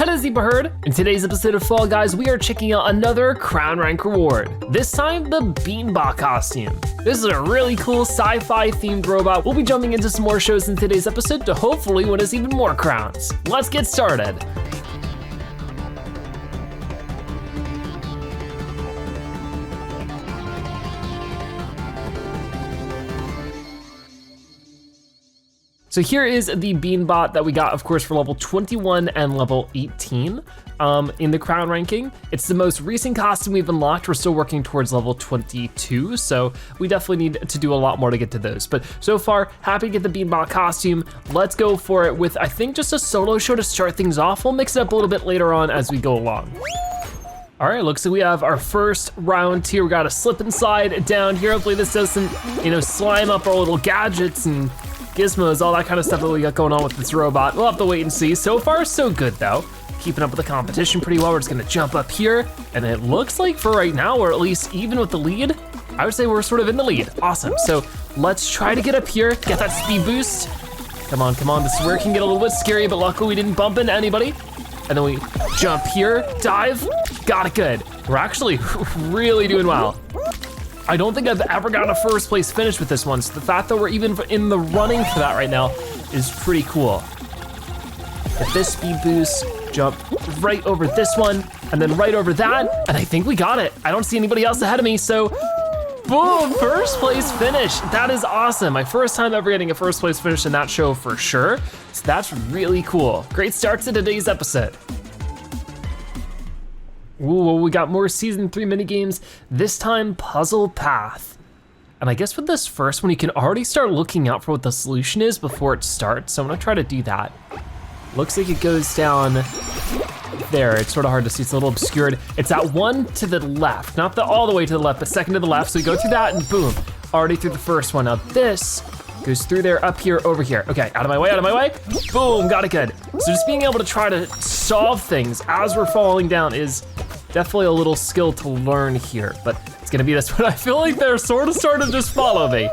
Hello Zebra Herd. In today's episode of Fall Guys, we are checking out another crown rank reward. This time, the Beanbot Costume. This is a really cool sci-fi themed robot. We'll be jumping into some more shows in today's episode to hopefully win us even more crowns. Let's get started. So here is the Beanbot that we got, of course, for level 21 and level 18 in the crown ranking. It's the most recent costume we've unlocked. We're still working towards level 22, so we definitely need to do a lot more to get to those. But so far, happy to get the Beanbot costume. Let's go for it with, I think, just a solo show to start things off. We'll mix it up a little bit later on as we go along. All right, looks like we have our first round here. We got a slip and slide down here. Hopefully this doesn't, slime up our little gadgets and gizmos, all that kind of stuff that we got going on with this robot. We'll have to wait and see. So far, so good though. Keeping up with the competition pretty well. We're just gonna jump up here. And it looks like for right now, or at least even with the lead, I would say we're sort of in the lead. Awesome, so let's try to get up here, get that speed boost. Come on, this is where it can get a little bit scary, but luckily we didn't bump into anybody. And then we jump here, dive, got it good. We're actually really doing well. I don't think I've ever gotten a first place finish with this one, so the fact that we're even in the running for that right now is pretty cool. Get this speed boost, jump right over this one, and then right over that, and I think we got it. I don't see anybody else ahead of me, so boom, first place finish. That is awesome. My first time ever getting a first place finish in that show for sure, so that's really cool. Great start to today's episode. Ooh, we got more season 3 minigames, this time puzzle path. And I guess with this first one, you can already start looking out for what the solution is before it starts, so I'm gonna try to do that. Looks like it goes down there. It's sort of hard to see, it's a little obscured. It's that one to the left, not all the way to the left, but second to the left. So we go through that and boom, already through the first one. Now this goes through there, up here, over here. Okay, out of my way. Boom, got it good. So just being able to try to solve things as we're falling down is definitely a little skill to learn here, but it's gonna be this one. I feel like they're sort of starting to just follow me.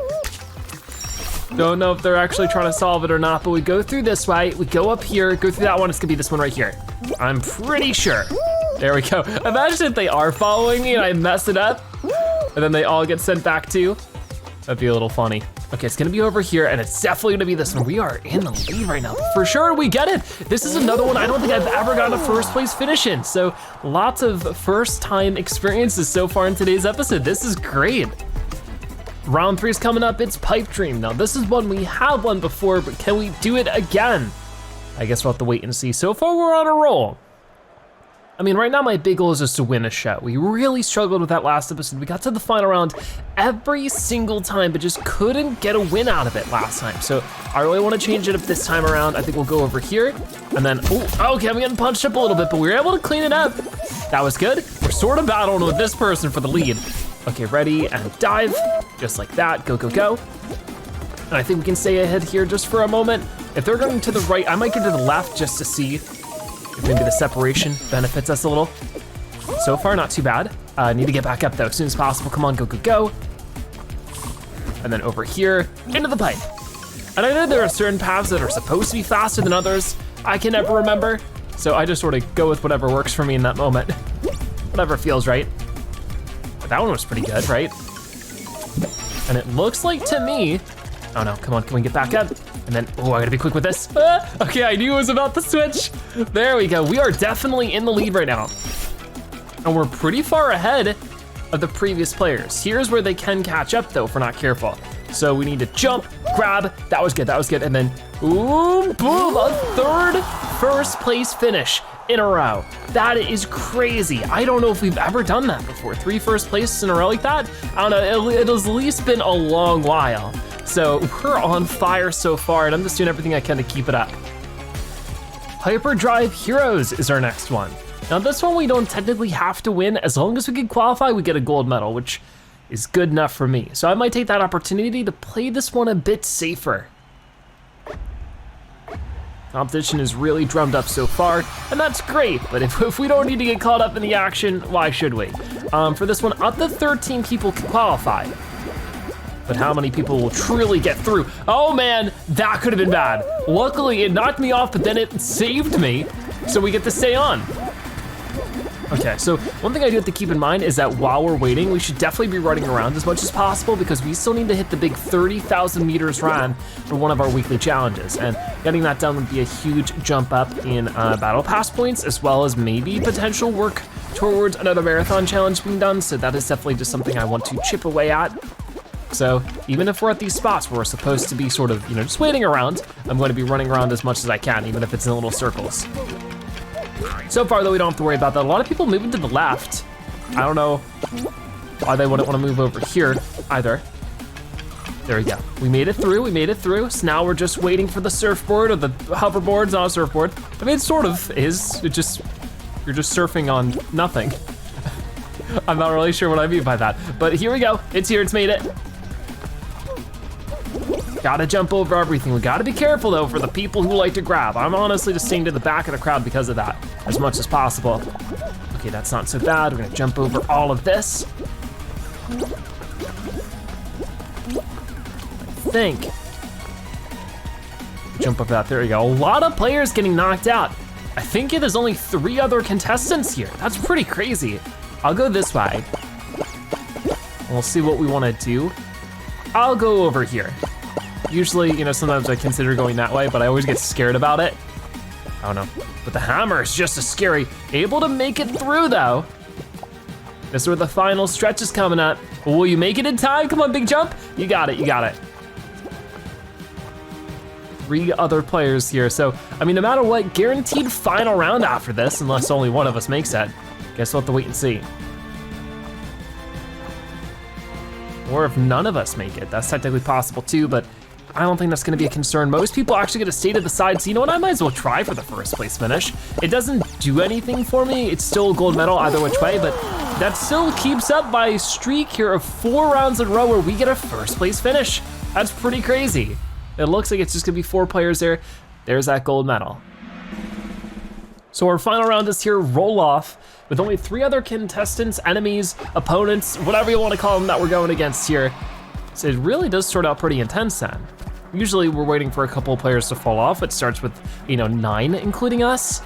Don't know if they're actually trying to solve it or not, but we go through this way, we go up here, go through that one, it's gonna be this one right here. I'm pretty sure. There we go. Imagine if they are following me and I mess it up, and then they all get sent back to. That'd be a little funny. Okay, it's gonna be over here, and it's definitely gonna be this one. We are in the lead right now. For sure, we get it. This is another one I don't think I've ever gotten a first place finish in, so lots of first time experiences so far in today's episode. This is great. Round 3 is coming up, it's Pipe Dream. Now this is one we have won before, but can we do it again? I guess we'll have to wait and see. So far, we're on a roll. I mean, right now my big goal is just to win a show. We really struggled with that last episode. We got to the final round every single time, but just couldn't get a win out of it last time. So I really wanna change it up this time around. I think we'll go over here, and then, okay, I'm getting punched up a little bit, but we were able to clean it up. That was good. We're sort of battling with this person for the lead. Okay, ready, and dive, just like that, go. And I think we can stay ahead here just for a moment. If they're going to the right, I might get to the left just to see if maybe the separation benefits us a little. So far, not too bad. Need to get back up though, as soon as possible. Come on, go. And then over here, into the pipe. And I know there are certain paths that are supposed to be faster than others. I can never remember. So I just sort of go with whatever works for me in that moment. Whatever feels right. But that one was pretty good, right? And it looks like to me, oh no, come on, can we get back up? And then, I gotta be quick with this. Okay, I knew it was about to switch. There we go, we are definitely in the lead right now. And we're pretty far ahead of the previous players. Here's where they can catch up though if we're not careful. So we need to jump, grab, that was good. And then, boom, a third first place finish in a row. That is crazy. I don't know if we've ever done that before. 3 first places in a row like that? I don't know, it has at least been a long while. So we're on fire so far, and I'm just doing everything I can to keep it up. Hyperdrive Heroes is our next one. Now this one we don't technically have to win. As long as we can qualify, we get a gold medal, which is good enough for me. So I might take that opportunity to play this one a bit safer. Competition is really drummed up so far, and that's great, but if we don't need to get caught up in the action, why should we? For this one, up to 13 people can qualify. but how many people will truly get through? Oh man, that could have been bad. Luckily, it knocked me off, but then it saved me, so we get to stay on. Okay, so one thing I do have to keep in mind is that while we're waiting, we should definitely be running around as much as possible because we still need to hit the big 30,000 meters run for one of our weekly challenges. And getting that done would be a huge jump up in battle pass points, as well as maybe potential work towards another marathon challenge being done. So that is definitely just something I want to chip away at. So even if we're at these spots where we're supposed to be sort of, just waiting around, I'm going to be running around as much as I can, even if it's in little circles. So far though, we don't have to worry about that. A lot of people moving to the left. I don't know why they wouldn't want to move over here either. There we go. We made it through, So now we're just waiting for the surfboard, or the hoverboard's not a surfboard. I mean, it sort of is. You're just surfing on nothing. I'm not really sure what I mean by that, but here we go. It's here, it's made it. Gotta jump over everything. We gotta be careful though for the people who like to grab. I'm honestly just staying to the back of the crowd because of that, as much as possible. Okay, that's not so bad. We're gonna jump over all of this. I think. Jump over that, there we go. A lot of players getting knocked out. I think there's only 3 other contestants here. That's pretty crazy. I'll go this way. We'll see what we wanna do. I'll go over here. Usually, sometimes I consider going that way, but I always get scared about it. I don't know, but the hammer is just as scary. Able to make it through though. This is where the final stretch is coming up. Will you make it in time? Come on, big jump. You got it, you got it. 3 other players here, so, I mean, no matter what, guaranteed final round after this, unless only one of us makes it. Guess we'll have to wait and see. Or if none of us make it, that's technically possible too, but I don't think that's gonna be a concern. Most people actually get to stay to the side, so you know what, I might as well try for the first place finish. It doesn't do anything for me, it's still a gold medal either which way, but that still keeps up my streak here of 4 rounds in a row where we get a first place finish. That's pretty crazy. It looks like it's just gonna be 4 players there. There's that gold medal. So our final round is here, roll off, with only 3 other contestants, enemies, opponents, whatever you wanna call them that we're going against here. So it really does start out pretty intense then. Usually we're waiting for a couple of players to fall off. It starts with, 9 including us.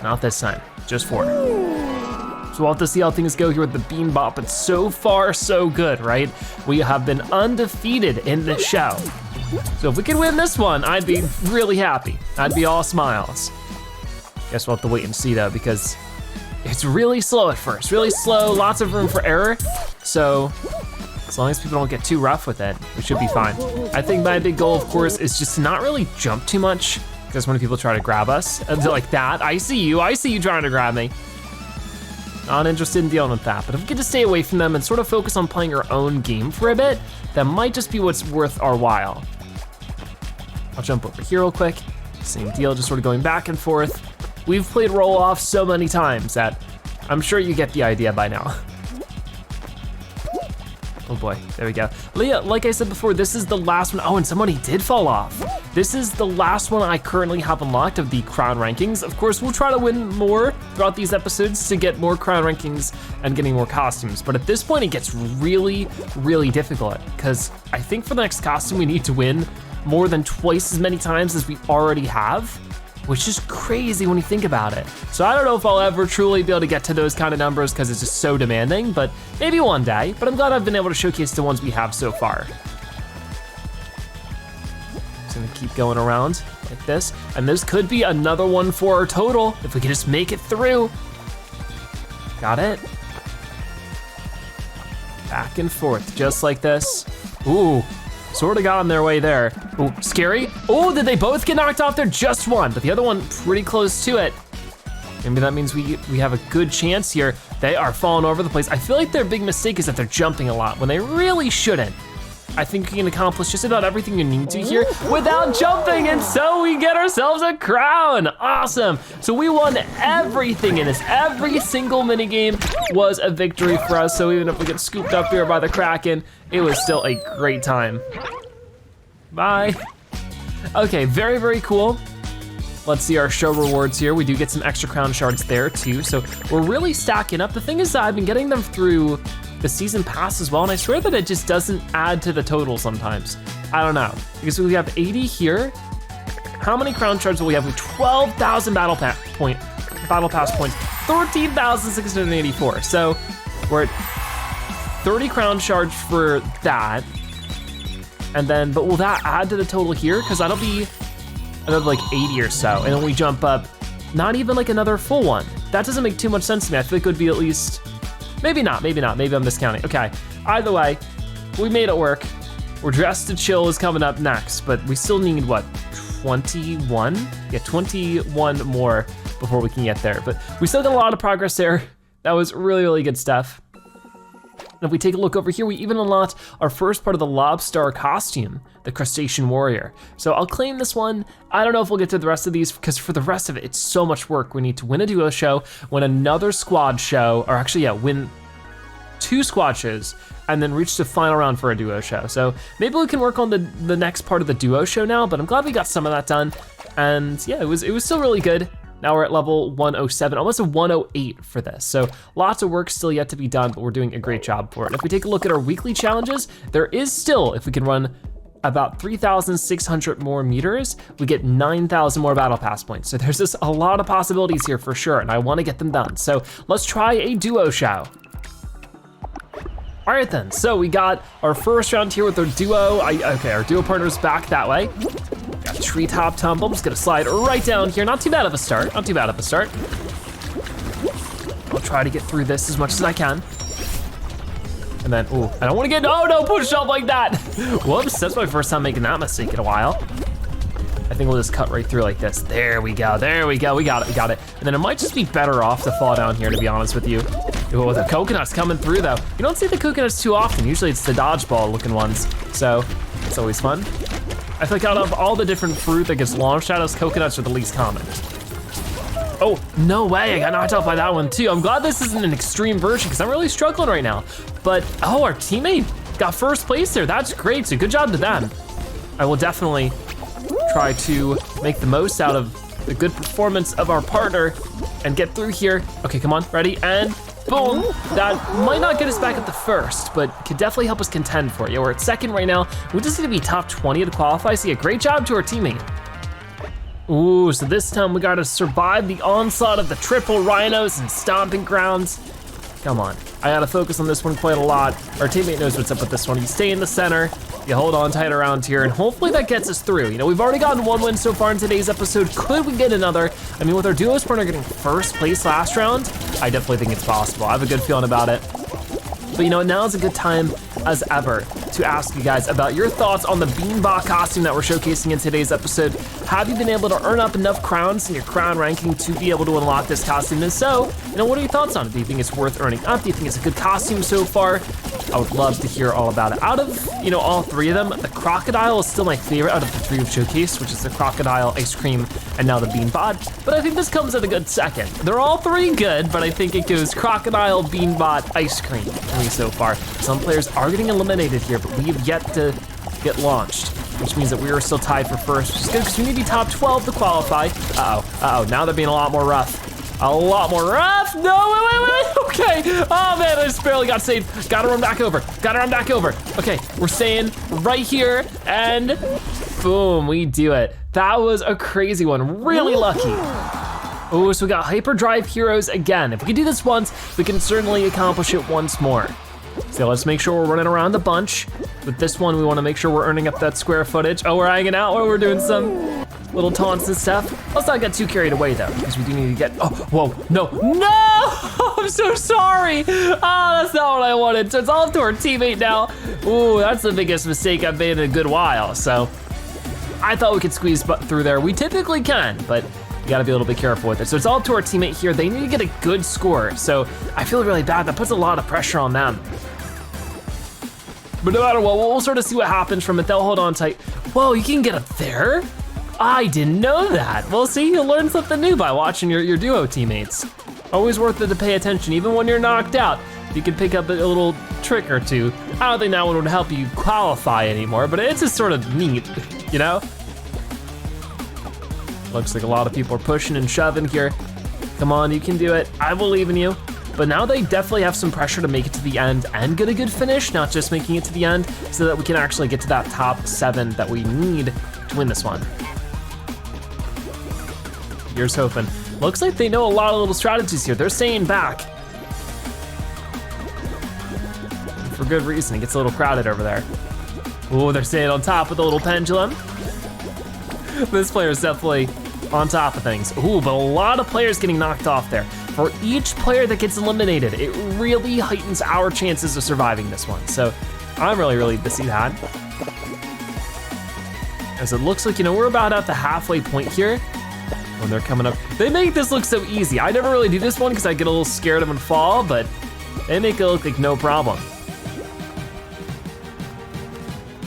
Not this time, just 4. So we'll have to see how things go here with the Beanbot, but so far so good, right? We have been undefeated in this show. So if we could win this one, I'd be really happy. I'd be all smiles. Guess we'll have to wait and see though, because it's really slow at first, really slow, lots of room for error. So as long as people don't get too rough with it, we should be fine. I think my big goal, of course, is just to not really jump too much, because when people try to grab us, and they're like that, I see you trying to grab me. Not interested in dealing with that, but if we could just stay away from them and sort of focus on playing our own game for a bit, that might just be what's worth our while. I'll jump over here real quick. Same deal, just sort of going back and forth. We've played roll off so many times that I'm sure you get the idea by now. Oh boy, there we go. Leah, like I said before, this is the last one. Oh, and somebody did fall off. This is the last one I currently have unlocked of the crown rankings. Of course, we'll try to win more throughout these episodes to get more crown rankings and getting more costumes. But at this point, it gets really, really difficult because I think for the next costume, we need to win more than twice as many times as we already have, which is crazy when you think about it. So I don't know if I'll ever truly be able to get to those kind of numbers because it's just so demanding, but maybe one day. But I'm glad I've been able to showcase the ones we have so far. Just gonna keep going around like this. And this could be another one for our total if we can just make it through. Got it? Back and forth, just like this. Ooh. Sort of got on their way there. Oh, scary. Oh, did they both get knocked off there? Just one, but the other one pretty close to it. Maybe that means we have a good chance here. They are falling over the place. I feel like their big mistake is that they're jumping a lot when they really shouldn't. I think you can accomplish just about everything you need to here without jumping, and so we get ourselves a crown. Awesome. So we won everything in this. Every single minigame was a victory for us, so even if we get scooped up here by the Kraken, it was still a great time. Bye. Okay, very, very cool. Let's see our show rewards here. We do get some extra crown shards there too. So we're really stacking up. The thing is that I've been getting them through the season pass as well, and I swear that it just doesn't add to the total sometimes. I don't know, because we have 80 here. How many crown shards will we have? We have 12,000 battle pass points, 13,684. So we're at 30 crown shards for that. And then, but will that add to the total here? Because that'll be another like 80 or so. And then we jump up, not even like another full one. That doesn't make too much sense to me. I feel like it would be at least, maybe not, maybe I'm miscounting. Okay, either way, we made it work. We're Dressed to Chill is coming up next, but we still need what, 21? Yeah, 21 more before we can get there. But we still got a lot of progress there. That was really, really good stuff. And if we take a look over here, we even unlocked our first part of the lobster costume, the crustacean warrior. So I'll claim this one. I don't know if we'll get to the rest of these, because for the rest of it, it's so much work. We need to win a duo show, win another squad show, or actually, yeah, win 2 squad shows, and then reach the final round for a duo show. So maybe we can work on the next part of the duo show now, but I'm glad we got some of that done. And yeah, it was still really good. Now we're at level 107, almost a 108 for this. So lots of work still yet to be done, but we're doing a great job for it. And if we take a look at our weekly challenges, there is still, if we can run about 3,600 more meters, we get 9,000 more battle pass points. So there's just a lot of possibilities here for sure, and I wanna get them done. So let's try a duo show. All right then, so we got our first round here with our duo. Okay, our duo partner's back that way. Got treetop tumble, I'm just gonna slide right down here. Not too bad of a start, not too bad of a start. I'll try to get through this as much as I can. And then, ooh, I don't wanna get, oh no, pushed up like that. Whoops, that's my first time making that mistake in a while. I think we'll just cut right through like this. There we go, we got it. And then it might just be better off to fall down here, to be honest with you. Ooh, the coconut's coming through though. You don't see the coconuts too often. Usually it's the dodgeball looking ones. So it's always fun. I feel like out of all the different fruit that gets launched at us, coconuts are the least common. Oh, no way, I got knocked out by that one too. I'm glad this isn't an extreme version because I'm really struggling right now. But, oh, our teammate got first place there. That's great, so good job to them. I will definitely try to make the most out of the good performance of our partner and get through here. Okay, come on, ready, and boom. That might not get us back at the first, but could definitely help us contend for it. Yeah, we're at second right now. We just need to be top 20 to qualify, so yeah, great job to our teammate. Ooh, so this time we gotta survive the onslaught of the triple rhinos and stomping grounds. Come on, I gotta focus on this one quite a lot. Our teammate knows what's up with this one. You stay in the center, you hold on tight around here, and hopefully that gets us through. You know, we've already gotten 1 win so far in today's episode. Could we get another? I mean, with our duos partner getting first place last round, I definitely think it's possible. I have a good feeling about it. But you know, now is a good time as ever to ask you guys about your thoughts on the Beanbot costume that we're showcasing in today's episode. Have you been able to earn up enough crowns in your crown ranking to be able to unlock this costume? And so, you know, what are your thoughts on it? Do you think it's worth earning up? Do you think it's a good costume so far? I would love to hear all about it. Out of, you know, all 3 of them, the crocodile is still my favorite out of the 3 we've showcased, which is the crocodile, ice cream, and now the Beanbot. But I think this comes at a good second. They're all 3 good, but I think it goes crocodile, Beanbot, ice cream for me so far. Some players are getting eliminated here, but we have yet to get launched, which means that we are still tied for first, which is good because we need to be top 12 to qualify. Uh-oh, now they're being a lot more rough. A lot more rough. No, wait, okay. Oh man, I just barely got saved. Gotta run back over, Okay, we're staying right here and boom, we do it. That was a crazy one, really lucky. Oh, so we got hyperdrive heroes again. If we can do this once, we can certainly accomplish it once more. So let's make sure we're running around the bunch. With this one, we wanna make sure we're earning up that square footage. Oh, we're hanging out while we're doing some little taunts and stuff. Let's not get too carried away though, because we do need to get, oh, whoa, no, I'm so sorry. Oh, that's not what I wanted. So it's all up to our teammate now. Ooh, that's the biggest mistake I've made in a good while. So I thought we could squeeze through there. We typically can, but you gotta be a little bit careful with it. So it's all up to our teammate here. They need to get a good score. So I feel really bad. That puts a lot of pressure on them. But no matter what, we'll sort of see what happens from it. They'll hold on tight. Whoa, you can get up there? I didn't know that. Well, see, you'll learn something new by watching your duo teammates. Always worth it to pay attention, even when you're knocked out. You can pick up a little trick or two. I don't think that one would help you qualify anymore, but it's just sort of neat, you know? Looks like a lot of people are pushing and shoving here. Come on, you can do it. I believe in you. But now they definitely have some pressure to make it to the end and get a good finish, not just making it to the end, so that we can actually get to that top 7 that we need to win this one. Here's hoping. Looks like they know a lot of little strategies here. They're staying back. For good reason, it gets a little crowded over there. Ooh, they're staying on top with a little pendulum. This player is definitely on top of things. Ooh, but a lot of players getting knocked off there. For each player that gets eliminated, it really heightens our chances of surviving this one. So I'm really relieved to see that. As it looks like, we're about at the halfway point here when they're coming up. They make this look so easy. I never really do this one because I get a little scared of them and fall, but they make it look like no problem.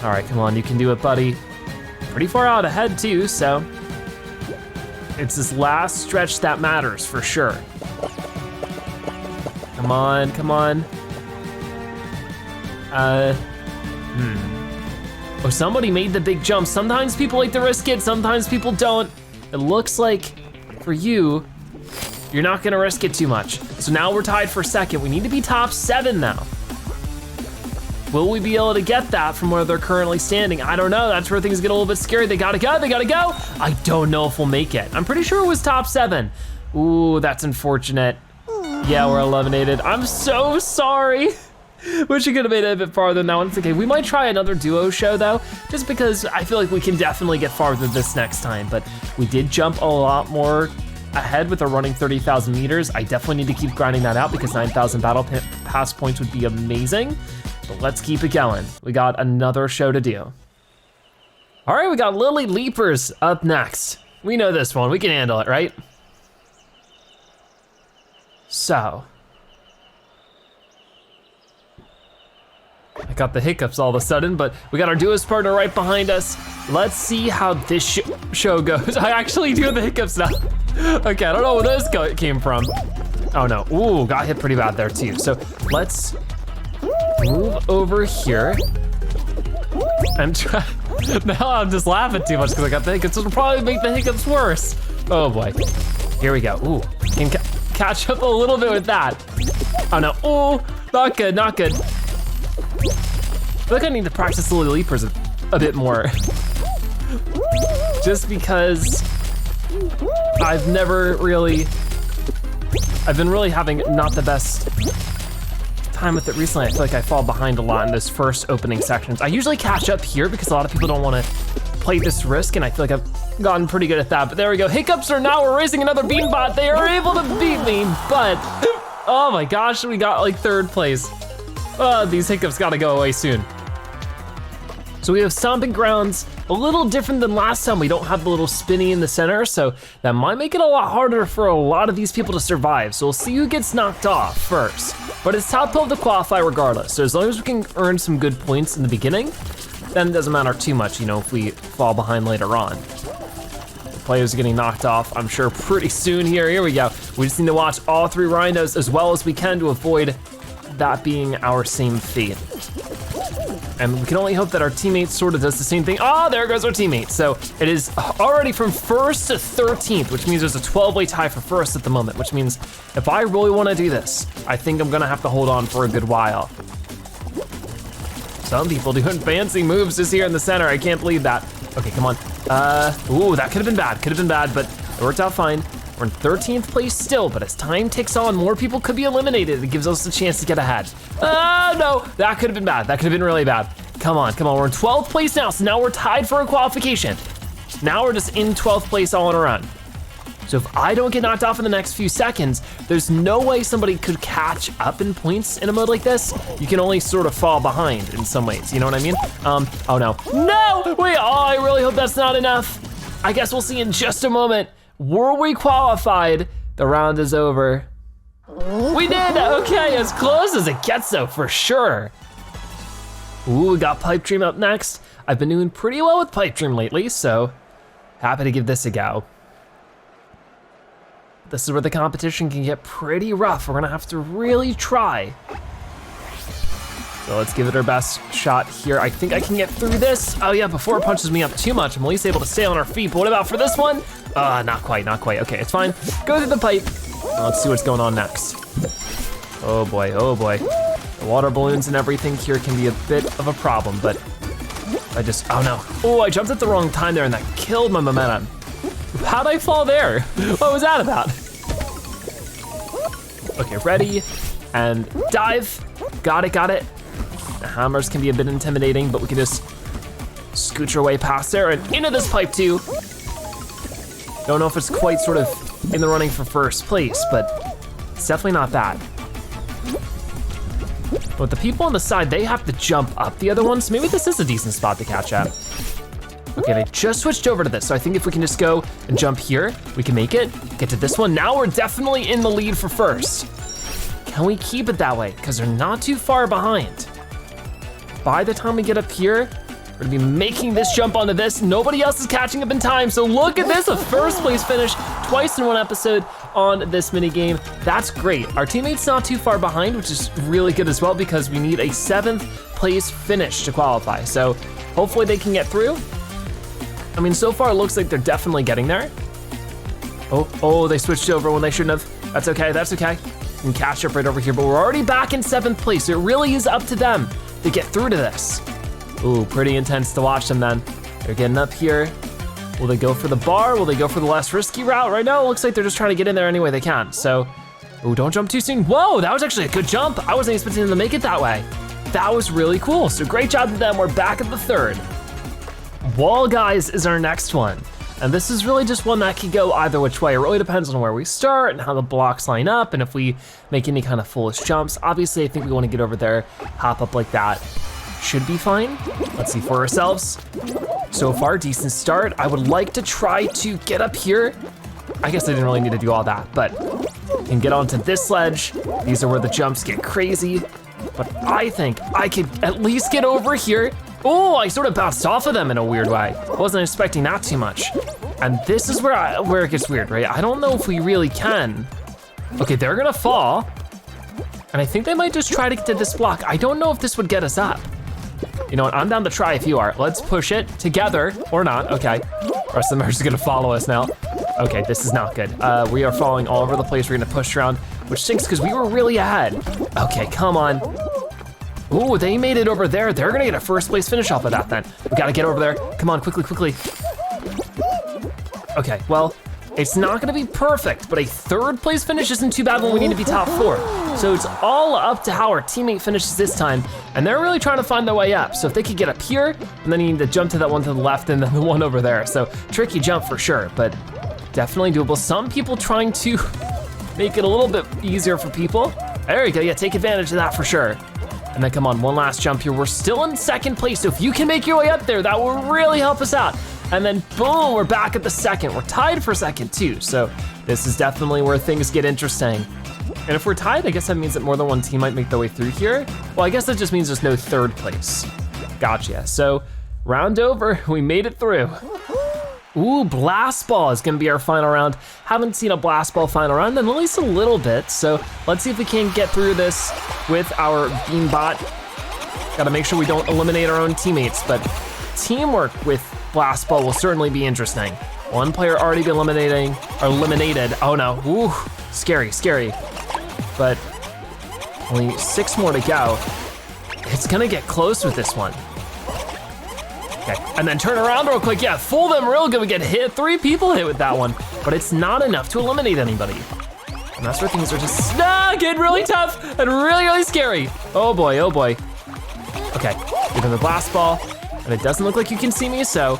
All right, come on, you can do it, buddy. Pretty far out ahead too, so it's this last stretch that matters for sure. Come on, come on. Oh, somebody made the big jump. Sometimes people like to risk it, sometimes people don't. It looks like for you, you're not gonna risk it too much. So now we're tied for second. We need to be top 7 now. Will we be able to get that from where they're currently standing? I don't know, that's where things get a little bit scary. They gotta go, they gotta go. I don't know if we'll make it. I'm pretty sure it was top 7. Ooh, that's unfortunate. Yeah, we're eliminated. I'm so sorry. Wish we could have made it a bit farther than that one. It's okay, we might try another duo show though, just because I feel like we can definitely get farther this next time, but we did jump a lot more ahead with our running 30,000 meters. I definitely need to keep grinding that out because 9,000 battle pass points would be amazing. But let's keep it going. We got another show to do. All right, we got Lily Leapers up next. We know this one, we can handle it, right? So. I got the hiccups all of a sudden, but we got our duos partner right behind us. Let's see how this show goes. I actually do the hiccups now. Okay, I don't know where this came from. Oh no, ooh, got hit pretty bad there too. So let's move over here and try. Now I'm just laughing too much because I got the hiccups. It'll probably make the hiccups worse. Oh boy, here we go. Ooh, can catch up a little bit with that. Oh no, ooh, not good, not good. I feel like I need to practice the leapers a bit more. Just because I've been really having not the best time with it recently. I feel like I fall behind a lot in those first opening sections. I usually catch up here because a lot of people don't want to play this risk, and I feel like I've gotten pretty good at that, but there we go. Hiccups are now, we're racing another Beanbot. They are able to beat me, but oh my gosh, we got like 3rd place. These hiccups gotta go away soon. So we have Stomping Grounds, a little different than last time. We don't have the little spinny in the center, so that might make it a lot harder for a lot of these people to survive. So we'll see who gets knocked off first. But it's top 12 to qualify regardless. So as long as we can earn some good points in the beginning, then it doesn't matter too much, if we fall behind later on. The players are getting knocked off, I'm sure pretty soon here. Here we go. We just need to watch all 3 rhinos as well as we can to avoid that being our same fate. And we can only hope that our teammate sort of does the same thing. Oh, there goes our teammate. So it is already from 1st to 13th, which means there's a 12-way tie for 1st at the moment, which means if I really wanna do this, I think I'm gonna have to hold on for a good while. Some people doing fancy moves just here in the center. I can't believe that. Okay, come on. Ooh, that could have been bad, but it worked out fine. We're in 13th place still, but as time ticks on, more people could be eliminated. It gives us a chance to get ahead. Oh no, that could have been bad. That could have been really bad. Come on, we're in 12th place now, so now we're tied for a qualification. Now we're just in 12th place all on our own. So if I don't get knocked off in the next few seconds, there's no way somebody could catch up in points in a mode like this. You can only sort of fall behind in some ways, you know what I mean? Oh no, no, wait, oh, I really hope that's not enough. I guess we'll see in just a moment. Were we qualified? The round is over. We did, okay, as close as it gets though, for sure. Ooh, we got Pipe Dream up next. I've been doing pretty well with Pipe Dream lately, so happy to give this a go. This is where the competition can get pretty rough. We're gonna have to really try. So So let's give it our best shot here. I think I can get through this. Oh yeah, before it punches me up too much, I'm at least able to stay on our feet. But what about for this one? Not quite. Okay, it's fine. Go through the pipe. Now let's see what's going on next. Oh boy. The water balloons and everything here can be a bit of a problem, but oh no. Oh, I jumped at the wrong time there and that killed my momentum. How'd I fall there? What was that about? Okay, ready, and dive. Got it. The hammers can be a bit intimidating, but we can just scooch our way past there and into this pipe too. Don't know if it's quite sort of in the running for first place, but it's definitely not bad. But the people on the side, they have to jump up the other ones. So maybe this is a decent spot to catch at. Okay, they just switched over to this. So I think if we can just go and jump here, we can make it, get to this one. Now we're definitely in the lead for first. Can we keep it that way? Because they're not too far behind. By the time we get up here, we're gonna be making this jump onto this. Nobody else is catching up in time. So look at this, a first place finish twice in one episode on this mini game. That's great. Our teammate's not too far behind, which is really good as well because we need a 7th place finish to qualify. So hopefully they can get through. I mean, so far it looks like they're definitely getting there. Oh, they switched over when they shouldn't have. That's okay. We can catch up right over here, but we're already back in 7th place. So it really is up to them to get through to this. Ooh, pretty intense to watch them then. They're getting up here. Will they go for the bar? Will they go for the less risky route? Right now, it looks like they're just trying to get in there any way they can. So, ooh, don't jump too soon. Whoa, that was actually a good jump. I wasn't expecting them to make it that way. That was really cool. So great job to them. We're back at the 3rd. Fall Guys is our next one. And this is really just one that could go either which way. It really depends on where we start and how the blocks line up and if we make any kind of foolish jumps. Obviously, I think we want to get over there, hop up like that. Should be fine. Let's see for ourselves. So far, decent start. I would like to try to get up here. I guess I didn't really need to do all that, but can get onto this ledge. These are where the jumps get crazy. But I think I could at least get over here. Oh, I sort of bounced off of them in a weird way. Wasn't expecting that too much. And this is where it gets weird, right? I don't know if we really can. Okay, they're gonna fall. And I think they might just try to get to this block. I don't know if this would get us up. You know what, I'm down to try if you are. Let's push it together, or not, okay. The rest of them are just gonna follow us now. Okay, this is not good. We are falling all over the place. We're gonna push around, which stinks because we were really ahead. Okay, come on. Ooh, they made it over there. They're gonna get a 1st place finish off of that then. We gotta get over there. Come on, quickly. Okay, well, it's not gonna be perfect, but a 3rd place finish isn't too bad when we need to be top 4. So it's all up to how our teammate finishes this time, and they're really trying to find their way up. So if they could get up here, and then you need to jump to that one to the left and then the one over there. So tricky jump for sure, but definitely doable. Some people trying to make it a little bit easier for people. There you go, yeah, take advantage of that for sure. And then come on, one last jump here. We're still in 2nd place, so if you can make your way up there, that will really help us out. And then boom, we're back at the 2nd. We're tied for 2nd too, so this is definitely where things get interesting. And if we're tied, I guess that means that more than one team might make their way through here. Well, I guess that just means there's no 3rd place. Gotcha, so round over, we made it through. Ooh, blast ball is gonna be our final round. Haven't seen a blast ball final round in at least a little bit, so let's see if we can get through this with our Beanbot. Gotta make sure we don't eliminate our own teammates, but teamwork with blast ball will certainly be interesting. One player already been eliminated. Oh no, ooh, scary. But only 6 more to go. It's gonna get close with this one. Okay, and then turn around real quick. Yeah, fool them real good. We get hit, 3 people hit with that one, but it's not enough to eliminate anybody. And that's where things are just getting really tough and really scary. Oh boy. Okay, give him the blast ball, and it doesn't look like you can see me, so.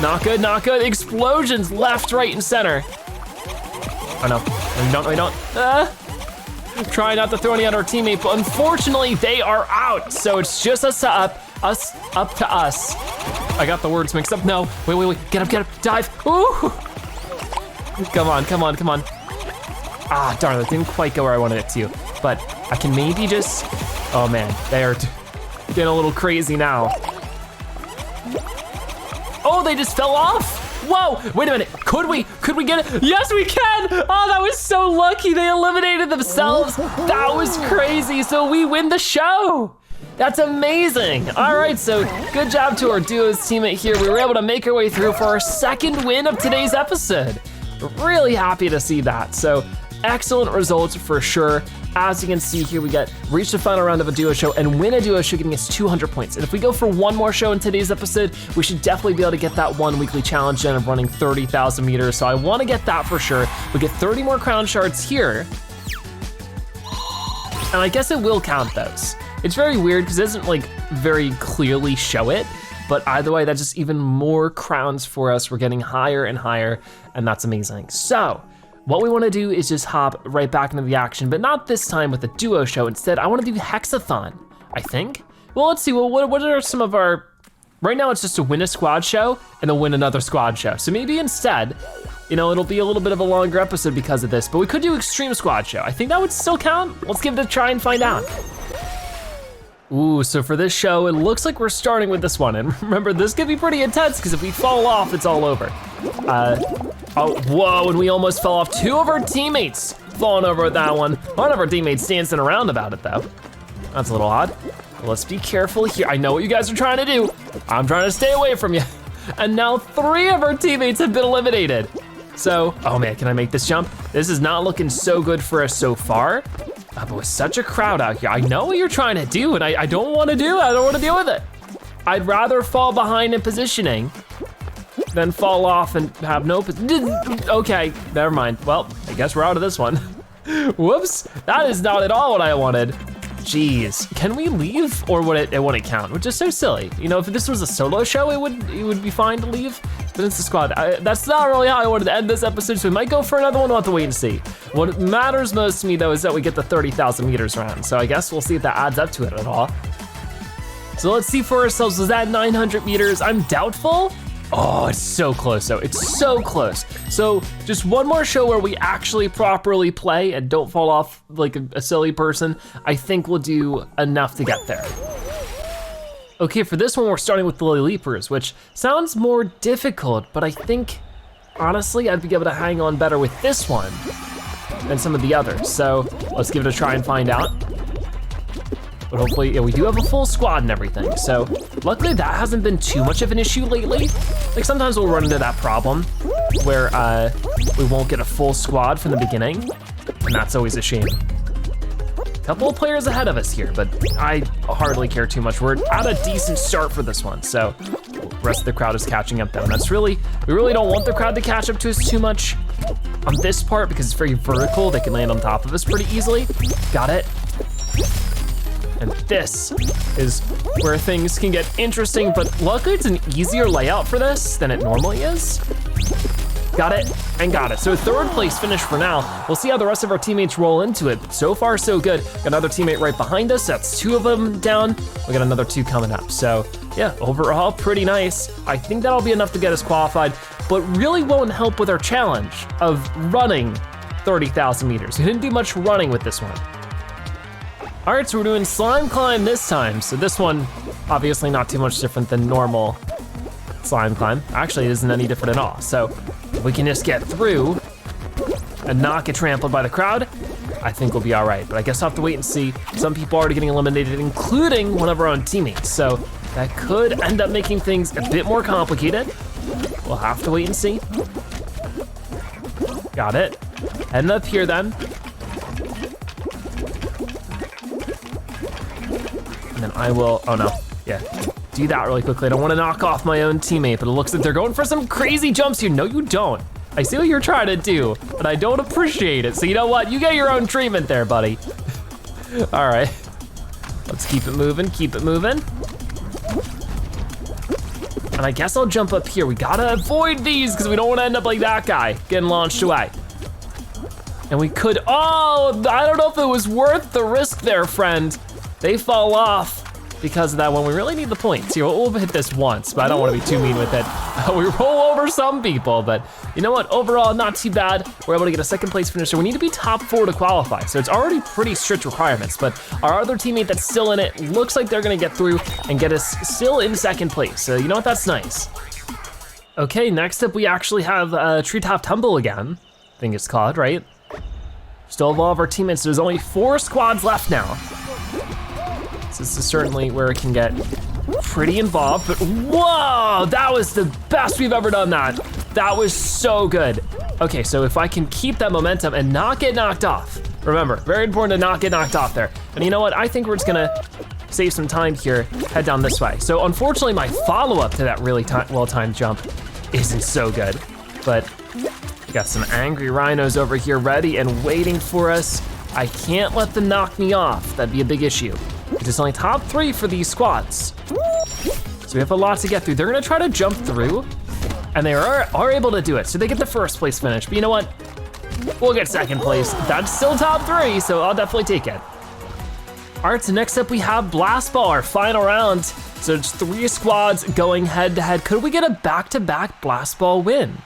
Not good. Explosions left, right, and center. Oh no, we don't. Try not to throw any at our teammate, but unfortunately they are out. So it's just us to us. I got the words mixed up. No, wait, get up, dive. Ooh. Come on. Ah, darn, that didn't quite go where I wanted it to. But I can maybe just, oh man, they are getting a little crazy now. Oh, they just fell off. Whoa, wait a minute. Could we get it? Yes, we can. Oh, that was so lucky. They eliminated themselves. That was crazy. So we win the show. That's amazing. All right, so good job to our duos teammate here. We were able to make our way through for our second win of today's episode. Really happy to see that. So excellent results for sure. As you can see here, we reach the final round of a duo show and win a duo show, getting us 200 points. And if we go for one more show in today's episode, we should definitely be able to get that one weekly challenge done of running 30,000 meters. So I wanna get that for sure. We get 30 more crown shards here. And I guess it will count those. It's very weird because it doesn't like very clearly show it, but either way, that's just even more crowns for us. We're getting higher and higher, and that's amazing. So, what we wanna do is just hop right back into the action, but not this time with a duo show. Instead, I wanna do Hexathon, I think. Well, let's see, well, what are some of our, right now it's just to win a squad show and then win another squad show. So maybe instead, you know, it'll be a little bit of a longer episode because of this, but we could do Extreme Squad Show. I think that would still count. Let's give it a try and find out. Ooh, so for this show, it looks like we're starting with this one. And remember, this could be pretty intense because if we fall off, it's all over. Oh, whoa, and we almost fell off. 2 of our teammates falling over with that one. One of our teammates dancing around about it though. That's a little odd. Let's be careful here. I know what you guys are trying to do. I'm trying to stay away from you. And now 3 of our teammates have been eliminated. So, oh man, can I make this jump? This is not looking so good for us so far. But with such a crowd out here, I know what you're trying to do and I don't wanna do it, I don't wanna deal with it. I'd rather fall behind in positioning than fall off and have no, okay, never mind. Well, I guess we're out of this one. Whoops, that is not at all what I wanted. Jeez, can we leave or would it wouldn't count? Which is so silly. You know, if this was a solo show, it would be fine to leave, but it's the squad. That's not really how I wanted to end this episode, so we might go for another one, we'll have to wait and see. What matters most to me though is that we get the 30,000 meters round, so I guess we'll see if that adds up to it at all. So let's see for ourselves, was that 900 meters? I'm doubtful. Oh, it's so close though, it's so close. So just one more show where we actually properly play and don't fall off like a silly person. I think we'll do enough to get there. Okay, for this one, we're starting with the Leapers, which sounds more difficult, but I think, honestly, I'd be able to hang on better with this one than some of the others. So let's give it a try and find out. But hopefully, yeah, we do have a full squad and everything. So luckily that hasn't been too much of an issue lately. Like sometimes we'll run into that problem where we won't get a full squad from the beginning, and that's always a shame. Couple of players ahead of us here, but I hardly care too much. We're at a decent start for this one, so the rest of the crowd is catching up though. And that's we really don't want the crowd to catch up to us too much on this part because it's very vertical. They can land on top of us pretty easily. Got it. And this is where things can get interesting, but luckily it's an easier layout for this than it normally is. Got it, and got it. So 3rd place finish for now. We'll see how the rest of our teammates roll into it. So far, so good. Got another teammate right behind us. That's 2 of them down. We got another 2 coming up. So yeah, overall, pretty nice. I think that'll be enough to get us qualified, but really won't help with our challenge of running 30,000 meters. We didn't do much running with this one. All right, so we're doing slime climb this time. So this one, obviously not too much different than normal slime climb. Actually, it isn't any different at all. So if we can just get through and not get trampled by the crowd, I think we'll be all right. But I guess I'll have to wait and see. Some people are already getting eliminated, including one of our own teammates. So that could end up making things a bit more complicated. We'll have to wait and see. Got it. Heading up here then. And then I will, oh no, yeah, do that really quickly. I don't want to knock off my own teammate, but it looks like they're going for some crazy jumps here. No, you don't. I see what you're trying to do, but I don't appreciate it. So you know what? You get your own treatment there, buddy. All right, let's keep it moving, keep it moving. And I guess I'll jump up here. We gotta avoid these because we don't want to end up like that guy getting launched away. And we could, oh, I don't know if it was worth the risk there, friend. They fall off because of that one. We really need the points. Here, we'll hit this once, but I don't want to be too mean with it. We roll over some people, but you know what? Overall, not too bad. We're able to get a 2nd place finisher. We need to be top 4 to qualify, so it's already pretty strict requirements, but our other teammate that's still in it looks like they're gonna get through and get us still in 2nd place. So you know what? That's nice. Okay, next up we actually have Treetop Tumble again. I think it's called, right? Still have all of our teammates. There's only 4 squads left now. So this is certainly where it can get pretty involved, but whoa, that was the best we've ever done that. That was so good. Okay, so if I can keep that momentum and not get knocked off. Remember, very important to not get knocked off there. And you know what, I think we're just gonna save some time here, head down this way. So unfortunately, my follow-up to that really well-timed jump isn't so good, but we got some angry rhinos over here ready and waiting for us. I can't let them knock me off. That'd be a big issue. It's only top 3 for these squads. So we have a lot to get through. They're gonna try to jump through, and they are able to do it. So they get the first place finish, but you know what? We'll get second place. That's still top 3, so I'll definitely take it. All right, so next up we have Blast Ball, our final round. So it's 3 squads going head to head. Could we get a back-to-back Blast Ball win?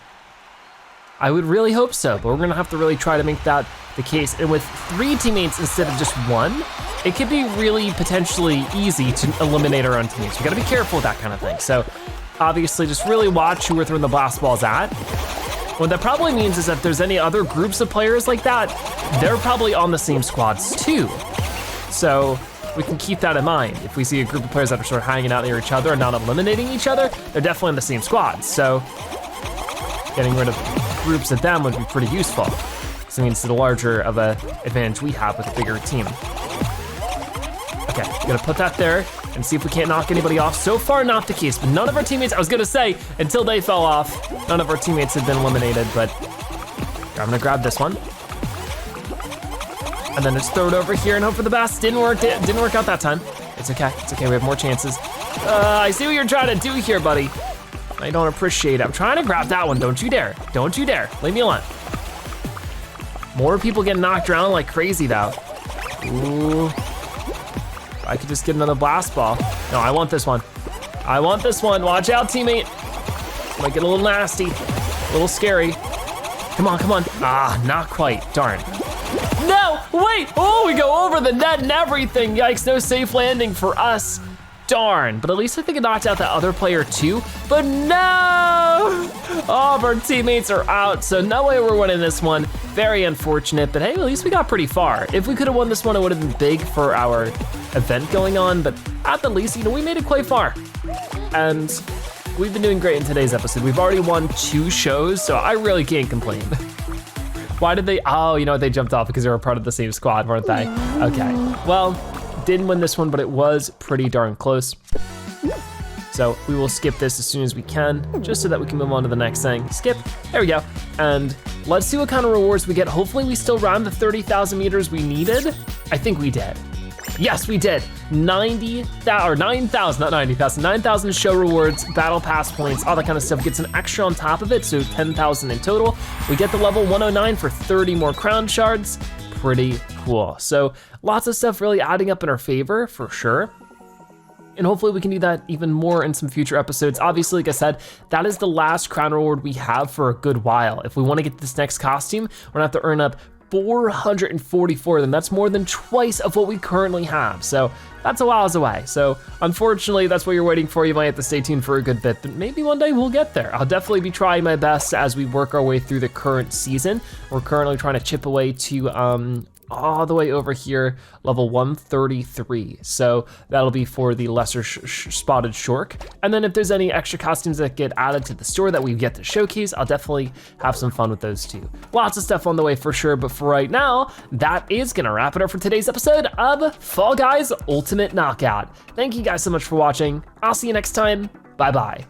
I would really hope so, but we're gonna have to really try to make that the case. And with 3 teammates instead of just 1, it could be really potentially easy to eliminate our own teammates. We gotta be careful with that kind of thing. So obviously just really watch who we're throwing the blast balls at. What that probably means is that if there's any other groups of players like that, they're probably on the same squads too. So we can keep that in mind. If we see a group of players that are sort of hanging out near each other and not eliminating each other, they're definitely in the same squads. So getting rid of groups of them would be pretty useful. So it means the larger of an advantage we have with a bigger team. Okay, gonna put that there and see if we can't knock anybody off. So far, not the case, but none of our teammates, I was gonna say, until they fell off, none of our teammates had been eliminated, but I'm gonna grab this one. And then just throw it over here and hope for the best. Didn't work out that time. It's okay, we have more chances. I see what you're trying to do here, buddy. I don't appreciate it. I'm trying to grab that one, don't you dare. Don't you dare, leave me alone. More people get knocked around like crazy though. Ooh. I could just get another blast ball. No, I want this one. I want this one. Watch out, teammate. Might get a little nasty, a little scary. Come on, come on. Ah, not quite, darn. No, wait, oh, we go over the net and everything. Yikes, no safe landing for us. Darn, but at least I think it knocked out that other player too, but no! All of our teammates are out, so no way we're winning this one. Very unfortunate, but hey, at least we got pretty far. If we could have won this one, it would have been big for our event going on, but at the least, you know, we made it quite far. And we've been doing great in today's episode. We've already won 2 shows, so I really can't complain. Why did they, oh, you know what, they jumped off because they were part of the same squad, weren't they? Okay, well, didn't win this one, but it was pretty darn close. So we will skip this as soon as we can, just so that we can move on to the next thing. Skip, there we go. And let's see what kind of rewards we get. Hopefully we still round the 30,000 meters we needed. I think we did. Yes, we did. 9,000, not 90,000, 9,000 show rewards, battle pass points, all that kind of stuff. Gets an extra on top of it, so 10,000 in total. We get the level 109 for 30 more crown shards. Pretty cool. So lots of stuff really adding up in our favor, for sure. And hopefully we can do that even more in some future episodes. Obviously, like I said, that is the last crown reward we have for a good while. If we wanna get this next costume, we're gonna have to earn up 444 of them. That's more than twice of what we currently have. So that's a while away. So unfortunately, that's what you're waiting for. You might have to stay tuned for a good bit, but maybe one day we'll get there. I'll definitely be trying my best as we work our way through the current season. We're currently trying to chip away to all the way over here, level 133. So that'll be for the lesser spotted shork. And then if there's any extra costumes that get added to the store that we've yet to showcase, I'll definitely have some fun with those too. Lots of stuff on the way for sure, but for right now, that is gonna wrap it up for today's episode of Fall Guys Ultimate Knockout. Thank you guys so much for watching. I'll see you next time. Bye-bye.